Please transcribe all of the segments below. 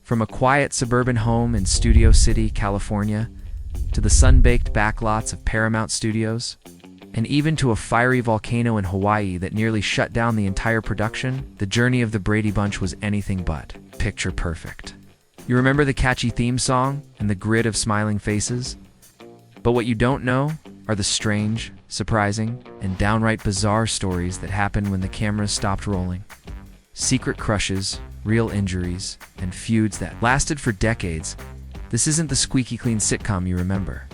From a quiet suburban home in Studio City, California, to the sun-baked backlots of Paramount Studios, and even to a fiery volcano in Hawaii that nearly shut down the entire production, the journey of the Brady Bunch was anything but picture perfect. You remember the catchy theme song and the grid of smiling faces? But what you don't know are the strange, surprising, and downright bizarre stories that happened when the cameras stopped rolling. Secret crushes, real injuries, and feuds that lasted for decades. This isn't the squeaky clean sitcom you remember.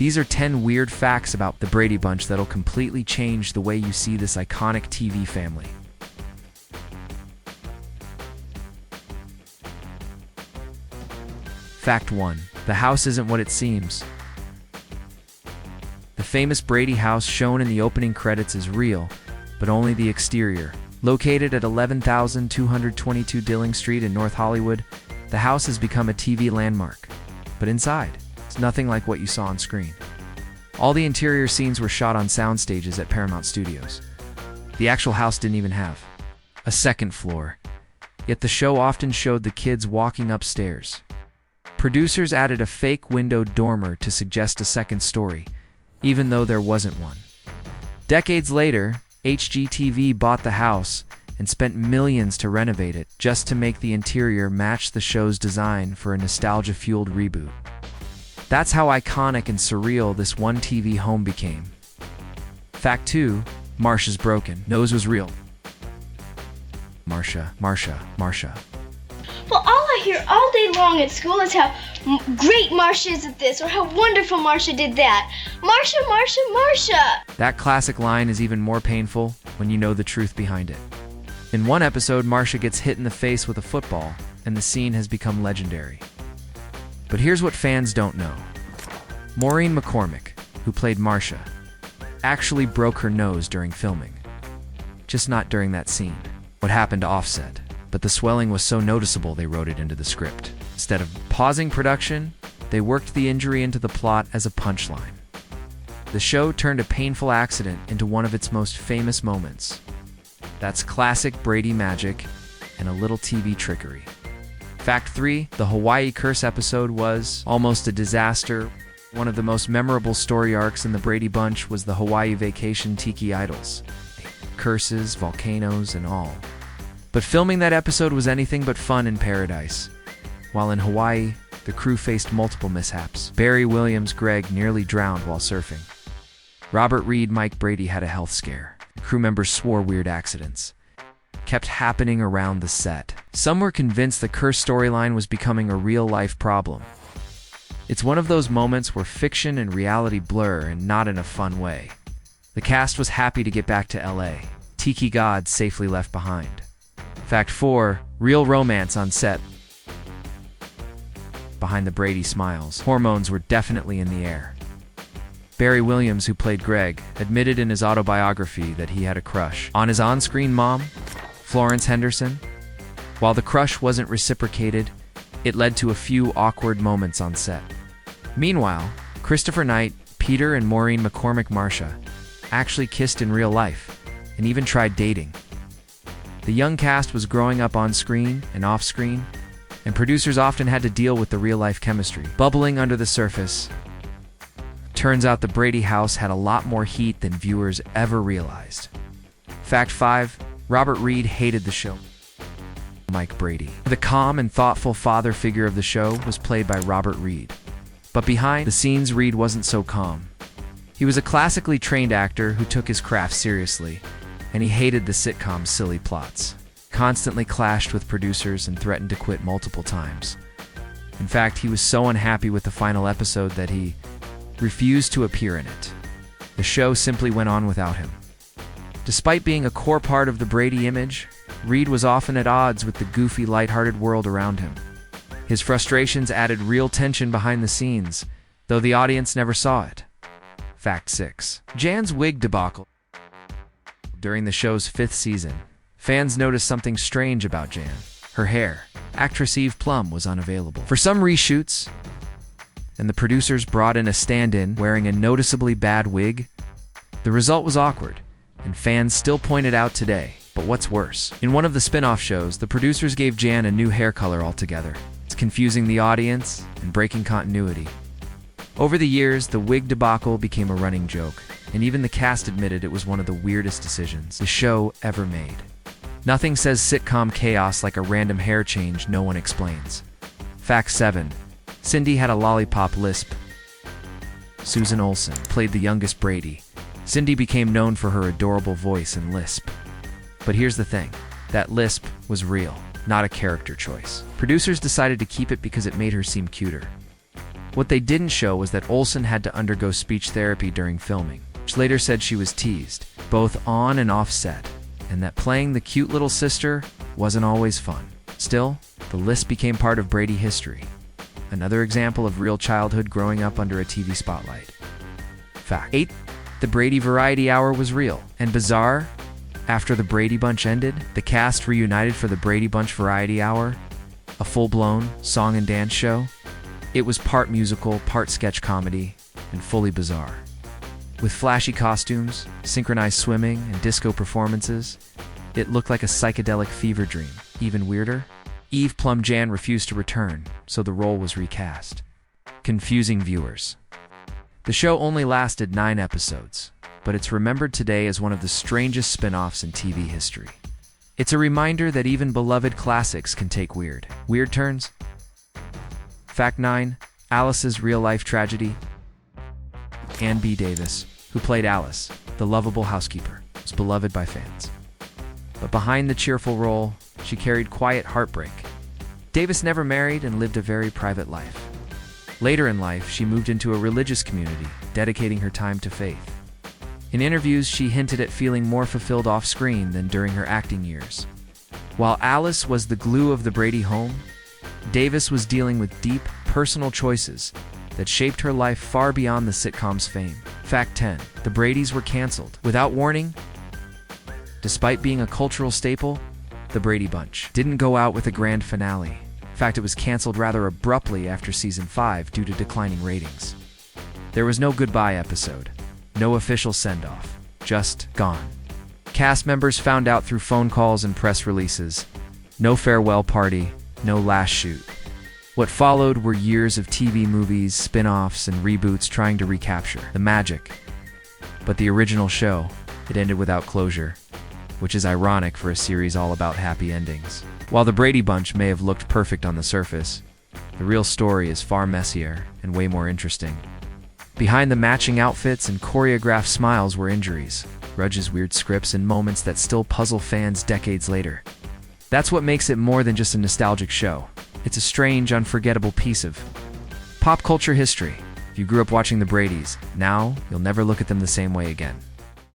These are 10 weird facts about the Brady Bunch that'll completely change the way you see this iconic TV family. Fact 1. The house isn't what it seems. The famous Brady house shown in the opening credits is real, but only the exterior. Located at 11,222 Dilling Street in North Hollywood, the house has become a TV landmark. But inside, it's nothing like what you saw on screen. All the interior scenes were shot on sound stages at Paramount Studios. The actual house didn't even have a second floor, yet the show often showed the kids walking upstairs. Producers added a fake window dormer to suggest a second story, even though there wasn't one. Decades later, HGTV bought the house and spent millions to renovate it just to make the interior match the show's design for a nostalgia-fueled reboot. That's how iconic and surreal this one TV home became. Fact 2. Marsha's broken nose was real. Marsha. Well, all I hear all day long at school is how great Marsha is at this, or how wonderful Marsha did that. Marsha! That classic line is even more painful when you know the truth behind it. In one episode, Marsha gets hit in the face with a football, and the scene has become legendary. But here's what fans don't know. Maureen McCormick, who played Marsha, actually broke her nose during filming. Just not during that scene. What happened offset. But the swelling was so noticeable they wrote it into the script. Instead of pausing production, they worked the injury into the plot as a punchline. The show turned a painful accident into one of its most famous moments. That's classic Brady magic and a little TV trickery. Fact 3. The Hawaii Curse episode was almost a disaster. One of the most memorable story arcs in the Brady Bunch was the Hawaii vacation tiki idols. Curses, volcanoes, and all. But filming that episode was anything but fun in paradise. While in Hawaii, the crew faced multiple mishaps. Barry Williams, Greg, nearly drowned while surfing. Robert Reed, Mike Brady had a health scare. Crew members swore weird accidents kept happening around the set. Some were convinced the curse storyline was becoming a real-life problem. It's one of those moments where fiction and reality blur, and not in a fun way. The cast was happy to get back to LA. Tiki gods safely left behind. Fact 4. Real romance on set. Behind the Brady smiles, hormones were definitely in the air. Barry Williams, who played Greg, admitted in his autobiography that he had a crush on his on-screen mom, Florence Henderson. While the crush wasn't reciprocated, it led to a few awkward moments on set. Meanwhile, Christopher Knight, Peter, and Maureen McCormick Marsha actually kissed in real life and even tried dating. The young cast was growing up on screen and off screen, and producers often had to deal with the real-life chemistry bubbling under the surface. Turns out the Brady house had a lot more heat than viewers ever realized. Fact 5. Robert Reed hated the show. Mike Brady. The calm and thoughtful father figure of the show was played by Robert Reed. But behind the scenes, Reed wasn't so calm. He was a classically trained actor who took his craft seriously, and he hated the sitcom's silly plots, constantly clashed with producers, and threatened to quit multiple times. In fact, he was so unhappy with the final episode that he refused to appear in it. The show simply went on without him. Despite being a core part of the Brady image, Reed was often at odds with the goofy, lighthearted world around him. His frustrations added real tension behind the scenes, though the audience never saw it. Fact 6. Jan's wig debacle. During the show's 5th season, fans noticed something strange about Jan. Her hair. Actress Eve Plum was unavailable for some reshoots, and the producers brought in a stand-in wearing a noticeably bad wig. The result was awkward, and fans still point it out today. But But what's worse? In one of the spin-off shows, the producers gave Jan a new hair color altogether. It's confusing the audience and breaking continuity. Over the years, the wig debacle became a running joke, and even the cast admitted it was one of the weirdest decisions the show ever made. Nothing says sitcom chaos like a random hair change no one explains. Fact 7. Cindy had a lollipop lisp. Susan Olsen played the youngest Brady. Cindy became known for her adorable voice and lisp. But here's the thing. That lisp was real, not a character choice. Producers decided to keep it because it made her seem cuter. What they didn't show was that Olsen had to undergo speech therapy during filming, which later said she was teased, both on and off set, and that playing the cute little sister wasn't always fun. Still, the lisp became part of Brady history. Another example of real childhood growing up under a TV spotlight. Fact 8. The Brady Variety Hour was real and bizarre. After the Brady Bunch ended, the cast reunited for the Brady Bunch Variety Hour, a full-blown song and dance show. It was part musical, part sketch comedy, and fully bizarre. With flashy costumes, synchronized swimming, and disco performances, it looked like a psychedelic fever dream. Even weirder, Eve Plum Jan refused to return, so the role was recast. Confusing viewers. The show only lasted 9 episodes, but it's remembered today as one of the strangest spin-offs in TV history. It's a reminder that even beloved classics can take weird turns. Fact 9. Alice's real-life tragedy. Ann B. Davis, who played Alice, the lovable housekeeper, was beloved by fans. But behind the cheerful role, she carried quiet heartbreak. Davis never married and lived a very private life. Later in life, she moved into a religious community, dedicating her time to faith. In interviews, she hinted at feeling more fulfilled off-screen than during her acting years. While Alice was the glue of the Brady home, Davis was dealing with deep, personal choices that shaped her life far beyond the sitcom's fame. Fact 10. The Bradys were canceled without warning. Despite being a cultural staple, the Brady Bunch didn't go out with a grand finale. In fact, it was canceled rather abruptly after season 5 due to declining ratings. There was no goodbye episode, no official send-off, just gone. Cast members found out through phone calls and press releases. No farewell party, no last shoot. What followed were years of TV movies, spin-offs, and reboots trying to recapture the magic. But the original show, it ended without closure, which is ironic for a series all about happy endings. While the Brady Bunch may have looked perfect on the surface, the real story is far messier and way more interesting. Behind the matching outfits and choreographed smiles were injuries, grudges, weird scripts, and moments that still puzzle fans decades later. That's what makes it more than just a nostalgic show. It's a strange, unforgettable piece of pop culture history. If you grew up watching the Bradys, now you'll never look at them the same way again.